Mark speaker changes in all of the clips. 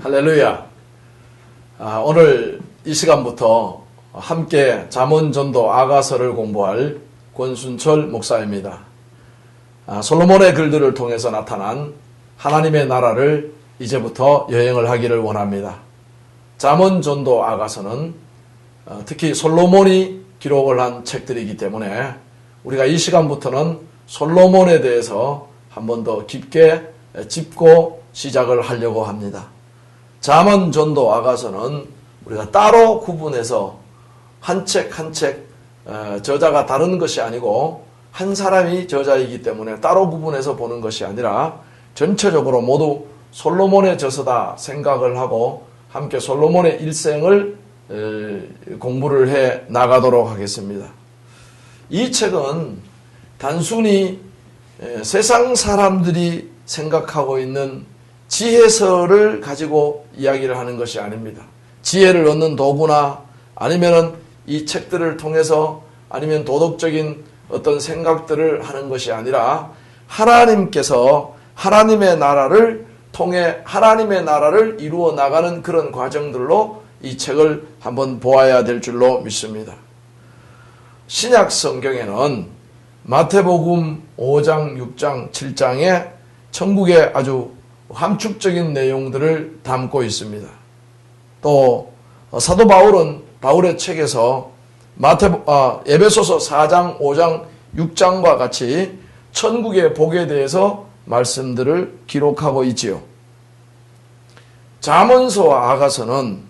Speaker 1: 할렐루야. 오늘 이 시간부터 함께 잠언전도 아가서를 공부할 권순철 목사입니다. 솔로몬의 글들을 통해서 나타난 하나님의 나라를 이제부터 여행을 하기를 원합니다. 잠언전도 아가서는 특히 솔로몬이 기록을 한 책들이기 때문에 우리가 이 시간부터는 솔로몬에 대해서 한 번 더 깊게 짚고 시작을 하려고 합니다. 잠언전도 아가서는 우리가 따로 구분해서 한 책 한 책 저자가 다른 것이 아니고 한 사람이 저자이기 때문에 따로 구분해서 보는 것이 아니라 전체적으로 모두 솔로몬의 저서다 생각을 하고 함께 솔로몬의 일생을 공부를 해 나가도록 하겠습니다. 이 책은 단순히 세상 사람들이 생각하고 있는 지혜서를 가지고 이야기를 하는 것이 아닙니다. 지혜를 얻는 도구나 아니면은 이 책들을 통해서 아니면 도덕적인 어떤 생각들을 하는 것이 아니라 하나님께서 하나님의 나라를 통해 하나님의 나라를 이루어 나가는 그런 과정들로 이 책을 한번 보아야 될 줄로 믿습니다. 신약 성경에는 마태복음 5장, 6장, 7장에 천국의 아주 함축적인 내용들을 담고 있습니다. 또 사도 바울은 바울의 책에서 에베소서 4장, 5장, 6장과 같이 천국의 복에 대해서 말씀들을 기록하고 있지요. 잠언서와 아가서는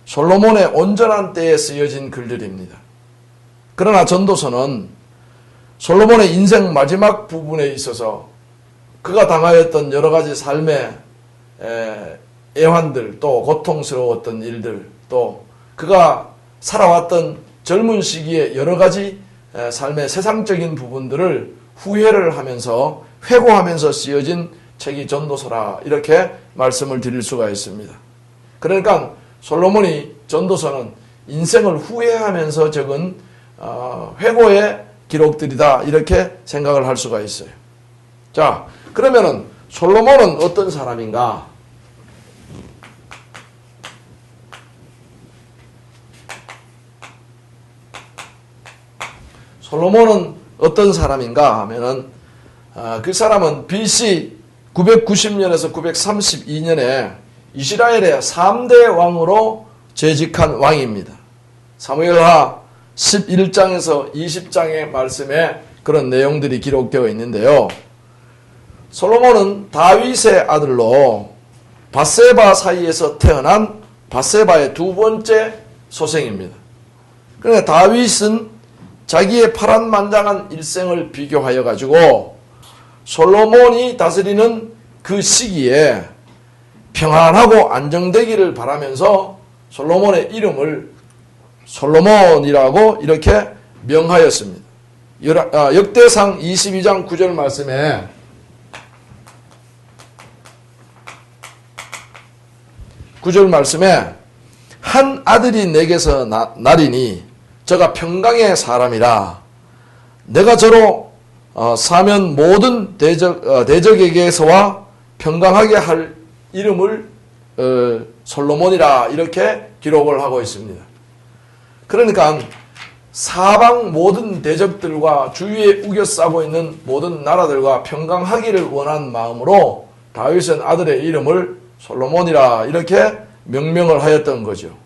Speaker 1: 솔로몬의 온전한 때에 쓰여진 글들입니다. 그러나 전도서는 솔로몬의 인생 마지막 부분에 있어서 그가 당하였던 여러 가지 삶의 애환들, 또 고통스러웠던 일들, 또 그가 살아왔던 젊은 시기에 여러 가지 삶의 세상적인 부분들을 후회를 하면서 회고하면서 쓰여진 책이 전도서라 이렇게 말씀을 드릴 수가 있습니다. 그러니까 솔로몬이 전도서는 인생을 후회하면서 적은 회고의 기록들이다 이렇게 생각을 할 수가 있어요. 자, 그러면은 솔로몬은 어떤 사람인가? 솔로몬은 어떤 사람인가 하면은 그 사람은 BC 990년에서 932년에 이스라엘의 3대 왕으로 재직한 왕입니다. 사무엘하 11장에서 20장의 말씀에 그런 내용들이 기록되어 있는데요. 솔로몬은 다윗의 아들로 밧세바 사이에서 태어난 밧세바의 두 번째 소생입니다. 그러니까 다윗은 자기의 파란만장한 일생을 비교하여 가지고 솔로몬이 다스리는 그 시기에 평안하고 안정되기를 바라면서 솔로몬의 이름을 솔로몬이라고 이렇게 명하였습니다. 역대상 22장 9절 말씀에 한 아들이 내게서 나리니 저가 평강의 사람이라 내가 저로 사면 모든 대적에게서와 평강하게 할 이름을 솔로몬이라 이렇게 기록을 하고 있습니다. 그러니까 사방 모든 대적들과 주위에 우겨싸고 있는 모든 나라들과 평강하기를 원한 마음으로 다윗은 아들의 이름을 솔로몬이라 이렇게 명명을 하였던 거죠.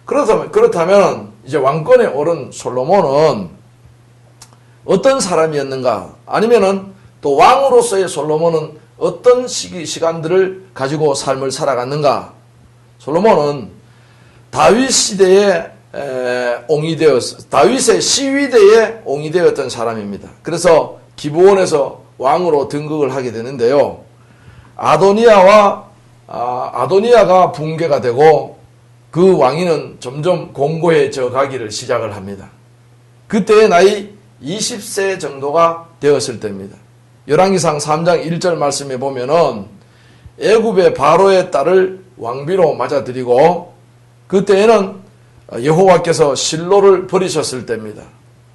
Speaker 1: 그렇다면 이제 왕권에 오른 솔로몬은 어떤 사람이었는가? 아니면은 또 왕으로서의 솔로몬은 어떤 시간들을 가지고 삶을 살아갔는가? 솔로몬은 다윗 시대에 다윗의 시위대에 옹이되었던 사람입니다. 그래서 기브온에서 왕으로 등극을 하게 되는데요. 아도니아가 붕괴가 되고 그 왕위는 점점 공고해져 가기를 시작을 합니다. 그때의 나이 20세 정도가 되었을 때입니다. 열왕기상 3장 1절 말씀에 보면은 애굽의 바로의 딸을 왕비로 맞아들이고 그때에는 여호와께서 실로를 버리셨을 때입니다.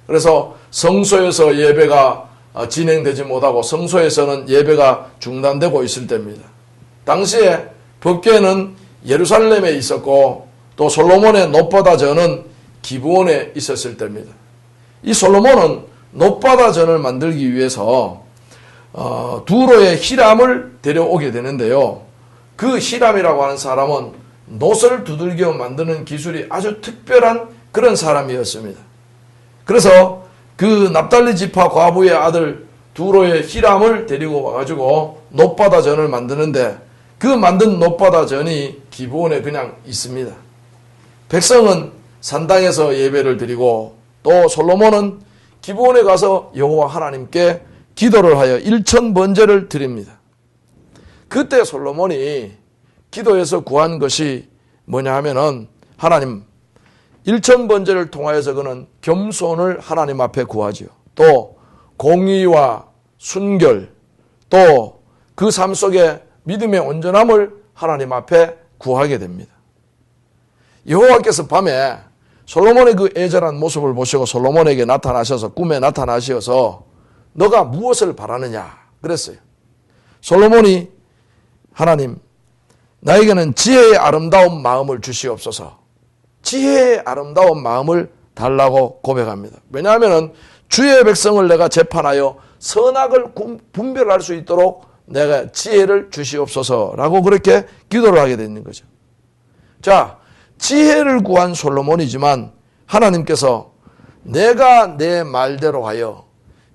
Speaker 1: 그래서 성소에서 예배가 진행되지 못하고 성소에서는 예배가 중단되고 있을 때입니다. 당시에 법궤는 예루살렘에 있었고 또 솔로몬의 높바다전은 기브온에 있었을 때입니다. 이 솔로몬은 높바다전을 만들기 위해서 두로의 히람을 데려오게 되는데요. 그 히람이라고 하는 사람은 놋을 두들겨 만드는 기술이 아주 특별한 그런 사람이었습니다. 그래서 그 납달리 지파 과부의 아들 두로의 히람을 데리고 와가지고 높바다전을 만드는데 그 만든 높바다전이 기브온에 그냥 있습니다. 백성은 산당에서 예배를 드리고 또 솔로몬은 기브온에 가서 여호와 하나님께 기도를 하여 일천번제를 드립니다. 그때 솔로몬이 기도해서 구한 것이 뭐냐 하면은 하나님 일천번제를 통하여서 그는 겸손을 하나님 앞에 구하지요. 또 공의와 순결 또 그 삶 속에 믿음의 온전함을 하나님 앞에 구하게 됩니다. 여호와께서 밤에 솔로몬의 그 애절한 모습을 보시고 솔로몬에게 나타나셔서 꿈에 나타나셔서 너가 무엇을 바라느냐 그랬어요. 솔로몬이 하나님 나에게는 지혜의 아름다운 마음을 주시옵소서. 지혜의 아름다운 마음을 달라고 고백합니다. 왜냐하면 주의 백성을 내가 재판하여 선악을 분별할 수 있도록 내가 지혜를 주시옵소서라고 그렇게 기도를 하게 되는 거죠. 자, 지혜를 구한 솔로몬이지만 하나님께서 내가 내 말대로 하여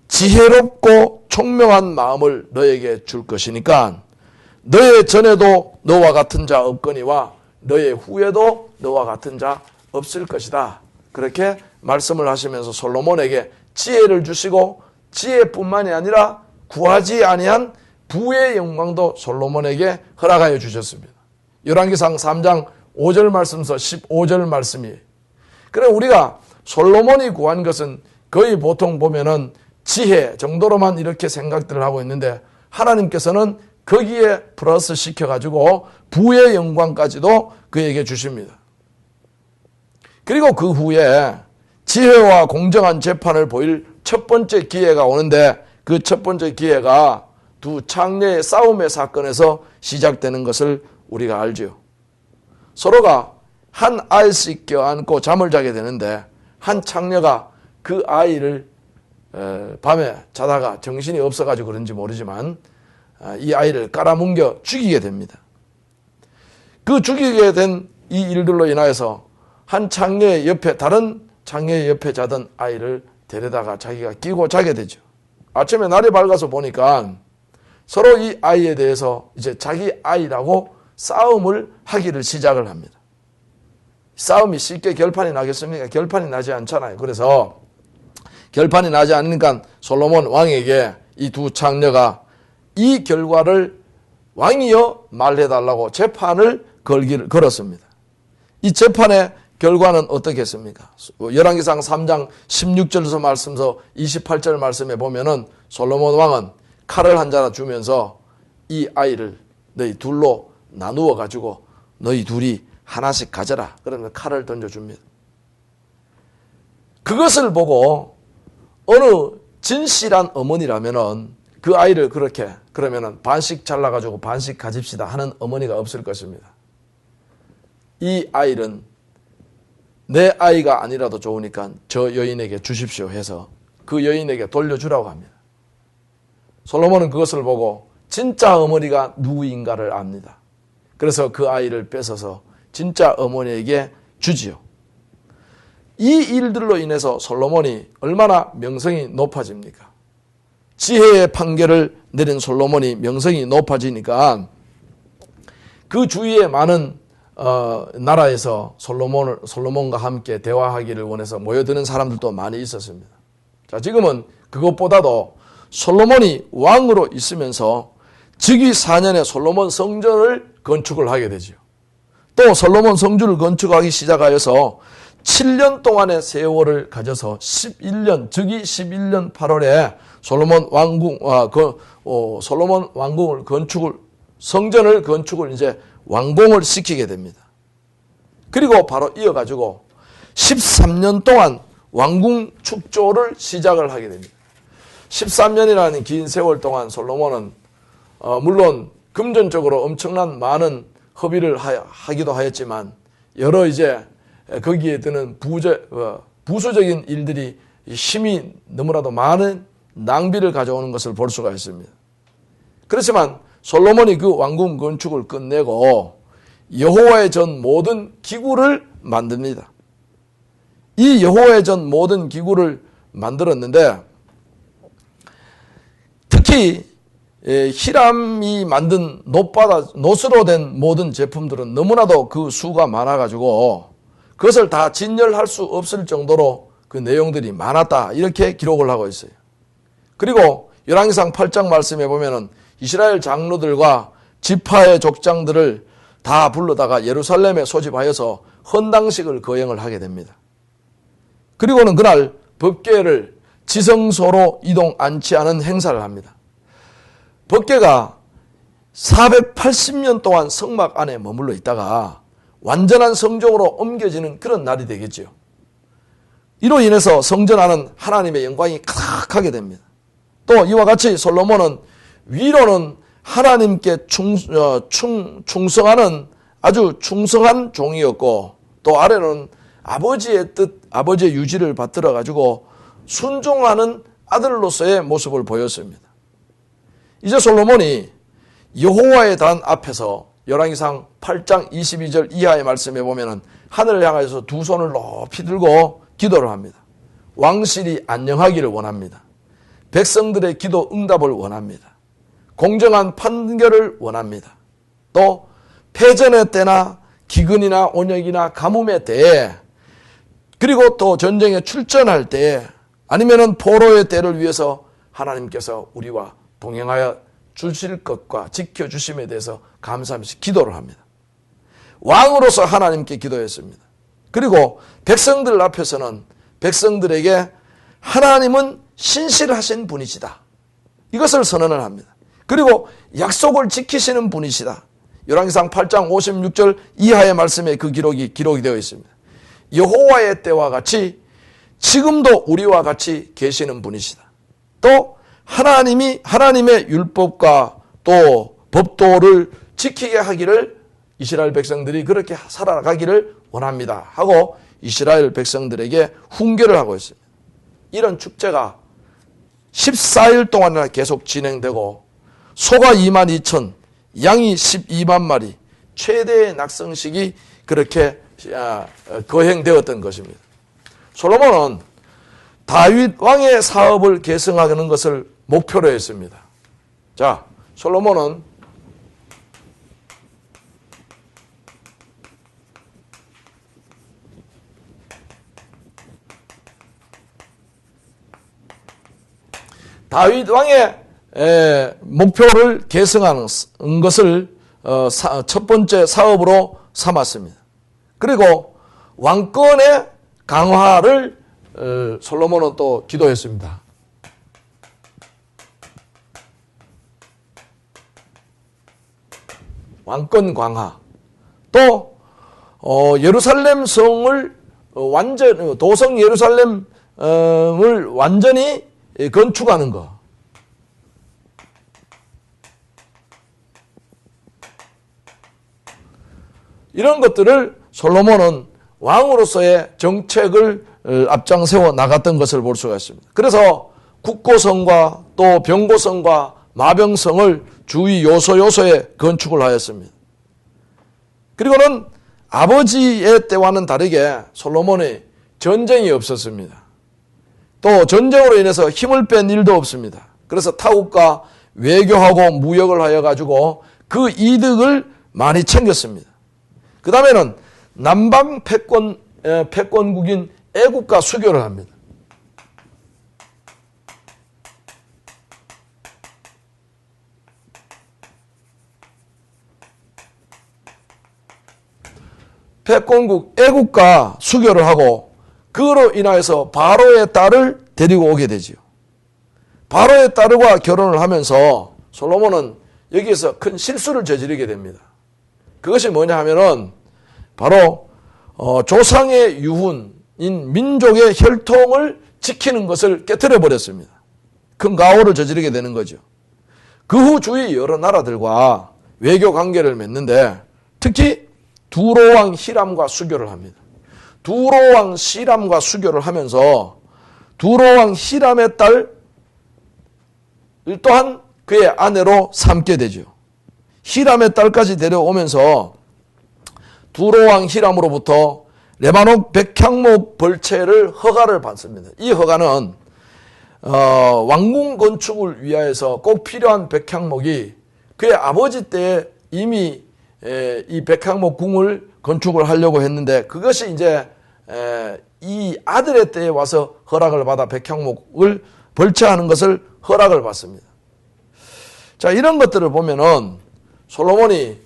Speaker 1: 지혜롭고 총명한 마음을 너에게 줄 것이니까 너의 전에도 너와 같은 자 없거니와 너의 후에도 너와 같은 자 없을 것이다. 그렇게 말씀을 하시면서 솔로몬에게 지혜를 주시고 지혜뿐만이 아니라 구하지 아니한 부의 영광도 솔로몬에게 허락하여 주셨습니다. 열왕기상 3장 5절 말씀서 15절 말씀이에요. 그래 우리가 솔로몬이 구한 것은 거의 보통 보면은 지혜 정도로만 이렇게 생각들을 하고 있는데 하나님께서는 거기에 플러스 시켜가지고 부의 영광까지도 그에게 주십니다. 그리고 그 후에 지혜와 공정한 재판을 보일 첫 번째 기회가 오는데 그 첫 번째 기회가 두 창녀의 싸움의 사건에서 시작되는 것을 우리가 알죠. 서로가 한 아이씩 껴안고 잠을 자게 되는데 한 창녀가 그 아이를 밤에 자다가 정신이 없어가지고 그런지 모르지만 이 아이를 깔아뭉겨 죽이게 됩니다. 그 죽이게 된 이 일들로 인하여서 한 창녀의 옆에 다른 창녀의 옆에 자던 아이를 데려다가 자기가 끼고 자게 되죠. 아침에 날이 밝아서 보니까 서로 이 아이에 대해서 이제 자기 아이라고 싸움을 하기를 시작을 합니다. 싸움이 쉽게 결판이 나겠습니까? 결판이 나지 않잖아요. 그래서 결판이 나지 않으니까 솔로몬 왕에게 이 두 창녀가 이 결과를 왕이여 말해달라고 재판을 걸었습니다. 이 재판의 결과는 어떻겠습니까? 열왕기상 3장 16절에서 말씀서 28절 말씀에 보면은 솔로몬 왕은 칼을 한 자나 주면서 이 아이를 너희 둘로 나누어 가지고 너희 둘이 하나씩 가져라. 그러면 칼을 던져줍니다. 그것을 보고 어느 진실한 어머니라면은 그 아이를 그렇게 그러면은 반씩 잘라가지고 반씩 가집시다 하는 어머니가 없을 것입니다. 이 아이는 내 아이가 아니라도 좋으니까 저 여인에게 주십시오 해서 그 여인에게 돌려주라고 합니다. 솔로몬은 그것을 보고 진짜 어머니가 누구인가를 압니다. 그래서 그 아이를 뺏어서 진짜 어머니에게 주지요. 이 일들로 인해서 솔로몬이 얼마나 명성이 높아집니까? 지혜의 판결을 내린 솔로몬이 명성이 높아지니까 그 주위에 많은 나라에서 솔로몬과 함께 대화하기를 원해서 모여드는 사람들도 많이 있었습니다. 자, 지금은 그것보다도 솔로몬이 왕으로 있으면서 즉위 4년에 솔로몬 성전을 건축을 하게 되죠. 또 솔로몬 성전을 건축하기 시작하여서 7년 동안의 세월을 가져서 11년, 즉위 11년 8월에 솔로몬 왕궁을 성전을 건축을 이제 완공을 시키게 됩니다. 그리고 바로 이어가지고 13년 동안 왕궁 축조를 시작을 하게 됩니다. 13년이라는 긴 세월 동안 솔로몬은 물론 금전적으로 엄청난 많은 허비를 하기도 하였지만 여러 이제 거기에 드는 부수적인 일들이 힘이 너무나도 많은 낭비를 가져오는 것을 볼 수가 있습니다. 그렇지만 솔로몬이 그 왕궁 건축을 끝내고 여호와의 전 모든 기구를 만듭니다. 이 여호와의 전 모든 기구를 만들었는데 특히 히람이 만든 노스로 된 모든 제품들은 너무나도 그 수가 많아가지고 그것을 다 진열할 수 없을 정도로 그 내용들이 많았다 이렇게 기록을 하고 있어요. 그리고 열왕기상 8장 말씀에 보면은 이스라엘 장로들과 지파의 족장들을 다 불러다가 예루살렘에 소집하여서 헌당식을 거행을 하게 됩니다. 그리고는 그날 법궤를 지성소로 이동 안치하는 행사를 합니다. 법궤가 480년 동안 성막 안에 머물러 있다가 완전한 성전으로 옮겨지는 그런 날이 되겠죠. 이로 인해서 성전 안은 하나님의 영광이 가득하게 됩니다. 또 이와 같이 솔로몬은 위로는 하나님께 충성하는 아주 충성한 종이었고 또 아래는 아버지의 뜻, 아버지의 유지를 받들어 가지고 순종하는 아들로서의 모습을 보였습니다. 이제 솔로몬이 여호와의 단 앞에서 열왕기상 8장 22절 이하의 말씀에 보면은 하늘을 향해서 두 손을 높이 들고 기도를 합니다. 왕실이 안녕하기를 원합니다. 백성들의 기도 응답을 원합니다. 공정한 판결을 원합니다. 또 패전의 때나 기근이나 온역이나 가뭄의 때에 그리고 또 전쟁에 출전할 때에 아니면은 포로의 때를 위해서 하나님께서 우리와 동행하여 주실 것과 지켜주심에 대해서 감사하면서 기도를 합니다. 왕으로서 하나님께 기도했습니다. 그리고 백성들 앞에서는 백성들에게 하나님은 신실하신 분이시다. 이것을 선언을 합니다. 그리고 약속을 지키시는 분이시다. 열왕기상 8장 56절 이하의 말씀에 그 기록이 되어 있습니다. 여호와의 때와 같이 지금도 우리와 같이 계시는 분이시다. 또 하나님의 율법과 또 법도를 지키게 하기를 이스라엘 백성들이 그렇게 살아가기를 원합니다 하고 이스라엘 백성들에게 훈계를 하고 있습니다. 이런 축제가 14일 동안이나 계속 진행되고 소가 22,000, 양이 12만 마리, 최대의 낙성식이 그렇게 거행되었던 것입니다. 솔로몬은 다윗 왕의 사업을 계승하는 것을 목표로 했습니다. 자, 솔로몬은 다윗 왕의 목표를 계승하는 것을 첫 번째 사업으로 삼았습니다. 그리고 왕권의 강화를 솔로몬은 또 기도했습니다. 왕권 강화. 또 예루살렘 성을 도성 예루살렘을 완전히 건축하는 것. 이런 것들을 솔로몬은 왕으로서의 정책을 앞장 세워 나갔던 것을 볼 수가 있습니다. 그래서 국고성과 또 병고성과 마병성을 주위 요소에 건축을 하였습니다. 그리고는 아버지의 때와는 다르게 솔로몬의 전쟁이 없었습니다. 또 전쟁으로 인해서 힘을 뺀 일도 없습니다. 그래서 타국과 외교하고 무역을 하여 가지고 그 이득을 많이 챙겼습니다. 그 다음에는 남방 패권국인 애국과 수교를 합니다. 패권국 애국과 수교를 하고 그로 인하여서 바로의 딸을 데리고 오게 되지요. 바로의 딸과 결혼을 하면서 솔로몬은 여기에서 큰 실수를 저지르게 됩니다. 그것이 뭐냐 하면은 바로 조상의 유훈인 민족의 혈통을 지키는 것을 깨트려 버렸습니다. 큰 가오를 저지르게 되는 거죠. 그 후 주위 여러 나라들과 외교 관계를 맺는데 특히 두로왕 히람과 수교를 합니다. 두로왕 히람과 수교를 하면서 두로왕 히람의 딸 또한 그의 아내로 삼게 되죠. 히람의 딸까지 데려오면서 두로왕 히람으로부터 레바논 백향목 벌채를 허가를 받습니다. 이 허가는 왕궁 건축을 위하여서 꼭 필요한 백향목이 그의 아버지 때에 이미 이 백향목 궁을 건축을 하려고 했는데 그것이 이제 이 아들의 때에 와서 허락을 받아 백향목을 벌채하는 것을 허락을 받습니다. 자, 이런 것들을 보면은 솔로몬이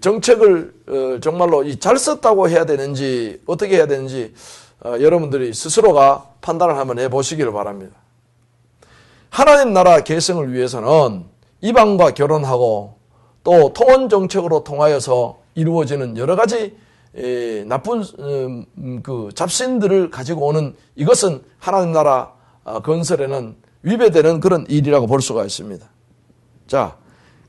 Speaker 1: 정책을 정말로 잘 썼다고 해야 되는지 어떻게 해야 되는지 여러분들이 스스로가 판단을 한번 해보시기를 바랍니다. 하나님 나라 계승을 위해서는 이방과 결혼하고 또 통혼 정책으로 통하여서 이루어지는 여러 가지 나쁜 그 잡신들을 가지고 오는 이것은 하나님 나라 건설에는 위배되는 그런 일이라고 볼 수가 있습니다. 자,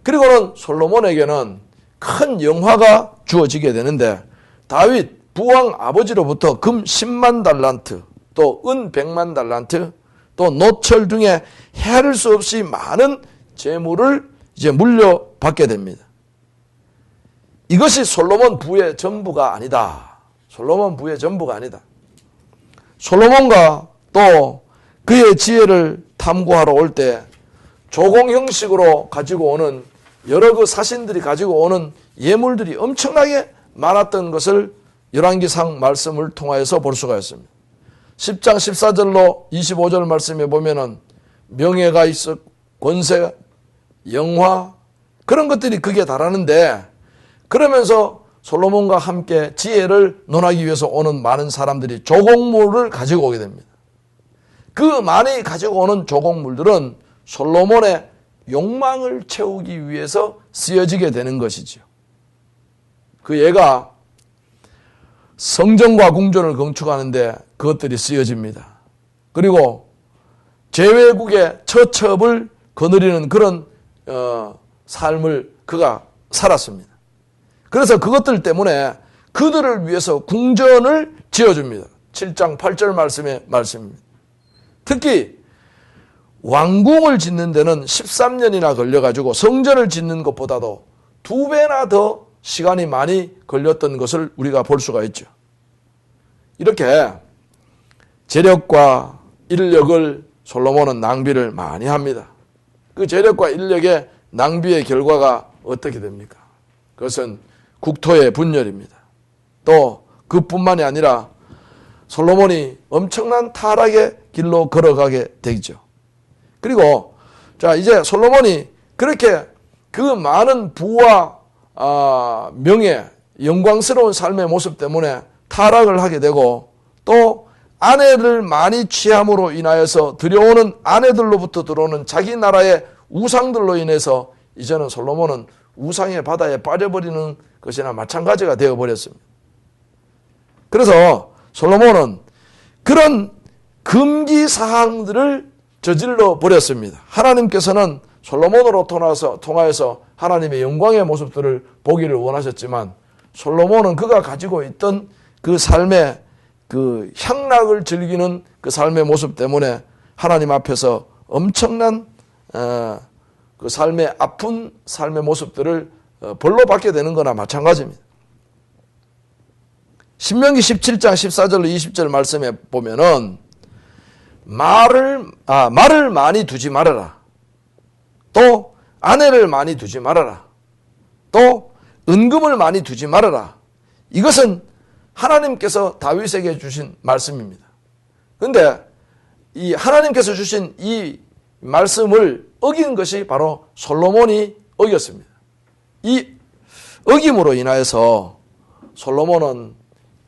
Speaker 1: 그리고는 솔로몬에게는 큰 영화가 주어지게 되는데 다윗 부왕 아버지로부터 금 10만 달란트 또 은 100만 달란트 또 노철 등의 헤아릴 수 없이 많은 재물을 이제 물려받게 됩니다. 이것이 솔로몬 부의 전부가 아니다. 솔로몬 부의 전부가 아니다. 솔로몬과 또 그의 지혜를 탐구하러 올 때 조공 형식으로 가지고 오는 여러 그 사신들이 가지고 오는 예물들이 엄청나게 많았던 것을 열왕기상 말씀을 통하여서 볼 수가 있습니다. 10장 14절로 25절 말씀에 보면은 명예가 있어 권세, 영화 그런 것들이 극에 달하는데 그러면서 솔로몬과 함께 지혜를 논하기 위해서 오는 많은 사람들이 조공물을 가지고 오게 됩니다. 그 많이 가지고 오는 조공물들은 솔로몬의 욕망을 채우기 위해서 쓰여지게 되는 것이죠. 그 예가 성전과 궁전을 건축하는데 그것들이 쓰여집니다. 그리고 제외국의 처첩을 거느리는 그런 삶을 그가 살았습니다. 그래서 그것들 때문에 그들을 위해서 궁전을 지어줍니다. 7장 8절 말씀입니다. 특히 왕궁을 짓는 데는 13년이나 걸려가지고 성전을 짓는 것보다도 2배나 더 시간이 많이 걸렸던 것을 우리가 볼 수가 있죠. 이렇게 재력과 인력을 솔로몬은 낭비를 많이 합니다. 그 재력과 인력의 낭비의 결과가 어떻게 됩니까? 그것은 국토의 분열입니다. 또 그뿐만이 아니라 솔로몬이 엄청난 타락의 길로 걸어가게 되죠. 그리고 자 이제 솔로몬이 그렇게 그 많은 부와 명예, 영광스러운 삶의 모습 때문에 타락을 하게 되고 또 아내를 많이 취함으로 인하여서 들여오는 아내들로부터 들어오는 자기 나라의 우상들로 인해서 이제는 솔로몬은 우상의 바다에 빠져버리는 것이나 마찬가지가 되어버렸습니다. 그래서 솔로몬은 그런 금기 사항들을 저질러 버렸습니다. 하나님께서는 솔로몬으로 통하여서 하나님의 영광의 모습들을 보기를 원하셨지만 솔로몬은 그가 가지고 있던 그 삶의 그 향락을 즐기는 그 삶의 모습 때문에 하나님 앞에서 엄청난 그 삶의 아픈 삶의 모습들을 벌로 받게 되는 거나 마찬가지입니다. 신명기 17장 14절로 20절 말씀에 보면은 말을 많이 두지 말아라. 또 아내를 많이 두지 말아라. 또 은금을 많이 두지 말아라. 이것은 하나님께서 다윗에게 주신 말씀입니다. 그런데 이 하나님께서 주신 이 말씀을 어긴 것이 바로 솔로몬이 어겼습니다. 이 어김으로 인하여서 솔로몬은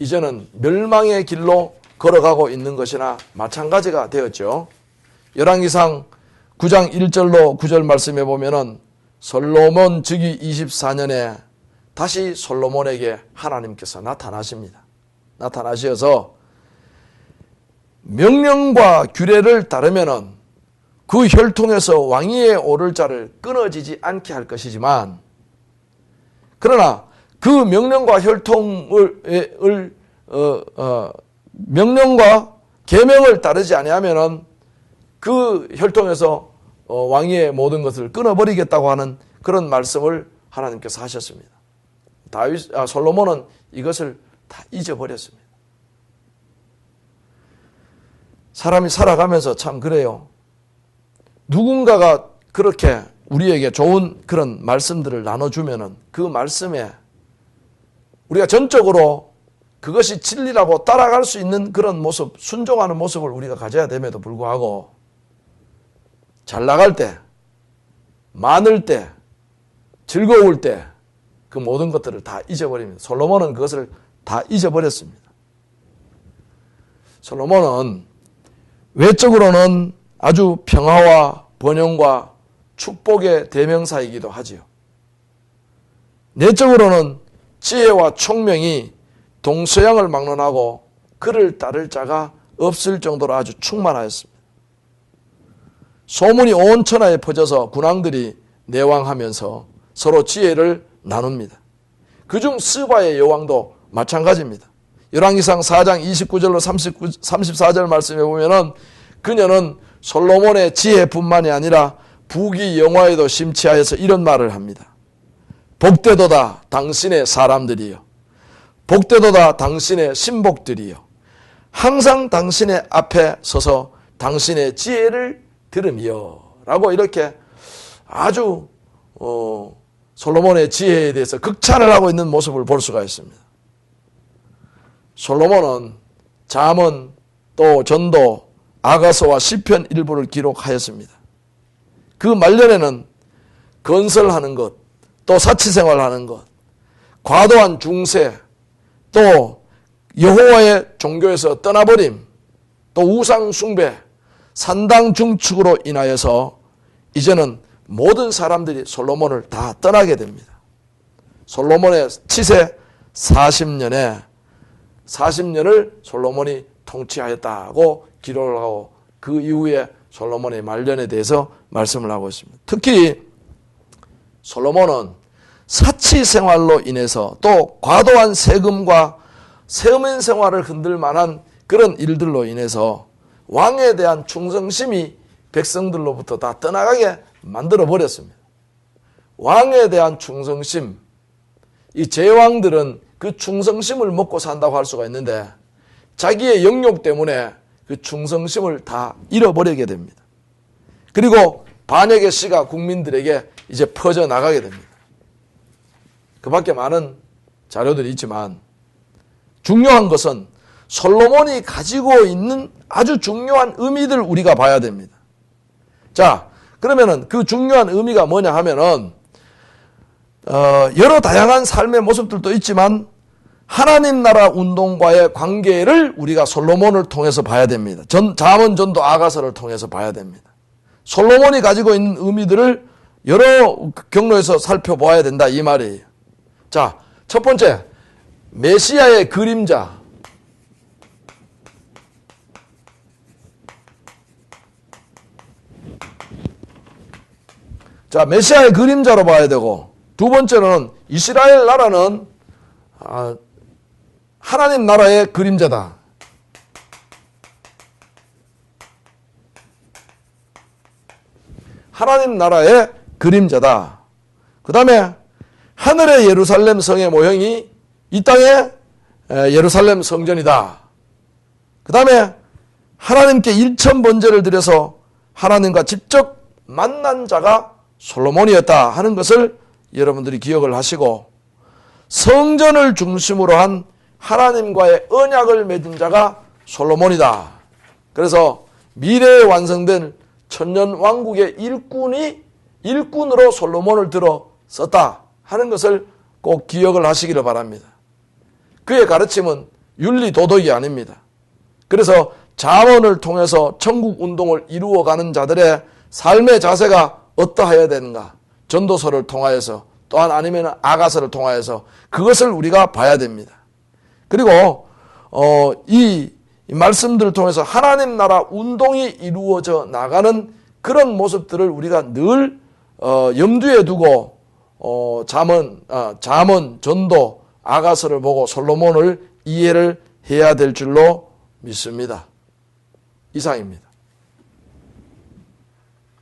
Speaker 1: 이제는 멸망의 길로 걸어가고 있는 것이나 마찬가지가 되었죠. 열왕기상 9장 1절로 9절 말씀에 보면은 솔로몬 즉위 24년에 다시 솔로몬에게 하나님께서 나타나십니다. 나타나셔서 명령과 규례를 따르면은 그 혈통에서 왕위에 오를 자를 끊어지지 않게 할 것이지만 그러나 그 명령과 혈통을 명령과 계명을 따르지 아니하면은 그 혈통에서 왕위의 모든 것을 끊어버리겠다고 하는 그런 말씀을 하나님께서 하셨습니다. 솔로몬은 이것을 다 잊어버렸습니다. 사람이 살아가면서 참 그래요. 누군가가 그렇게 우리에게 좋은 그런 말씀들을 나눠주면은 그 말씀에 우리가 전적으로 그것이 진리라고 따라갈 수 있는 그런 모습, 순종하는 모습을 우리가 가져야 됨에도 불구하고 잘 나갈 때, 많을 때, 즐거울 때 그 모든 것들을 다 잊어버립니다. 솔로몬은 그것을 다 잊어버렸습니다. 솔로몬은 외적으로는 아주 평화와 번영과 축복의 대명사이기도 하지요. 내적으로는 지혜와 총명이 동서양을 막론하고 그를 따를 자가 없을 정도로 아주 충만하였습니다. 소문이 온 천하에 퍼져서 군왕들이 내왕하면서 서로 지혜를 나눕니다. 그중 스바의 여왕도 마찬가지입니다. 열왕기상 4장 29절로 34절 말씀에 보면은 그녀는 솔로몬의 지혜뿐만이 아니라 부귀 영화에도 심취하여서 이런 말을 합니다. 복되도다 당신의 사람들이여, 복되도다 당신의 신복들이여, 항상 당신의 앞에 서서 당신의 지혜를 들으며 라고 이렇게 아주 솔로몬의 지혜에 대해서 극찬을 하고 있는 모습을 볼 수가 있습니다. 솔로몬은 잠언 또 전도 아가서와 시편 일부를 기록하였습니다. 그 말년에는 건설하는 것, 또 사치생활하는 것, 과도한 중세, 또 여호와의 종교에서 떠나버림, 또 우상 숭배, 산당 중축으로 인하여서 이제는 모든 사람들이 솔로몬을 다 떠나게 됩니다. 솔로몬의 치세 40년을 솔로몬이 통치하였다고 기록을 하고 그 이후에 솔로몬의 말년에 대해서 말씀을 하고 있습니다. 특히 솔로몬은 사치 생활로 인해서 또 과도한 세금과 세민 생활을 흔들 만한 그런 일들로 인해서 왕에 대한 충성심이 백성들로부터 다 떠나가게 만들어 버렸습니다. 왕에 대한 충성심, 이 제왕들은 그 충성심을 먹고 산다고 할 수가 있는데 자기의 영욕 때문에 그 충성심을 다 잃어버리게 됩니다. 그리고 반역의 씨가 국민들에게 이제 퍼져나가게 됩니다. 그 밖에 많은 자료들이 있지만 중요한 것은 솔로몬이 가지고 있는 아주 중요한 의미들 우리가 봐야 됩니다. 자, 그러면은 그 중요한 의미가 뭐냐 하면은 여러 다양한 삶의 모습들도 있지만 하나님 나라 운동과의 관계를 우리가 솔로몬을 통해서 봐야 됩니다. 잠언 전도 아가서를 통해서 봐야 됩니다. 솔로몬이 가지고 있는 의미들을 여러 경로에서 살펴보아야 된다 이 말이에요. 자, 첫 번째, 메시아의 그림자. 자, 메시아의 그림자로 봐야 되고, 두 번째는 이스라엘 나라는 하나님 나라의 그림자다. 하나님 나라의 그림자다. 그 다음에 하늘의 예루살렘 성의 모형이 이 땅의 예루살렘 성전이다. 그 다음에 하나님께 일천번제를 드려서 하나님과 직접 만난 자가 솔로몬이었다 하는 것을 여러분들이 기억을 하시고, 성전을 중심으로 한 하나님과의 언약을 맺은 자가 솔로몬이다. 그래서 미래에 완성된 천년 왕국의 일꾼으로 솔로몬을 들어 썼다 하는 것을 꼭 기억을 하시기를 바랍니다. 그의 가르침은 윤리 도덕이 아닙니다. 그래서 잠언을 통해서 천국 운동을 이루어가는 자들의 삶의 자세가 어떠해야 되는가, 전도서를 통하여서 또한 아니면 아가서를 통하여서 그것을 우리가 봐야 됩니다. 그리고 이 말씀들을 통해서 하나님 나라 운동이 이루어져 나가는 그런 모습들을 우리가 늘 염두에 두고 잠언, 전도, 아가서를 보고 솔로몬을 이해를 해야 될 줄로 믿습니다. 이상입니다.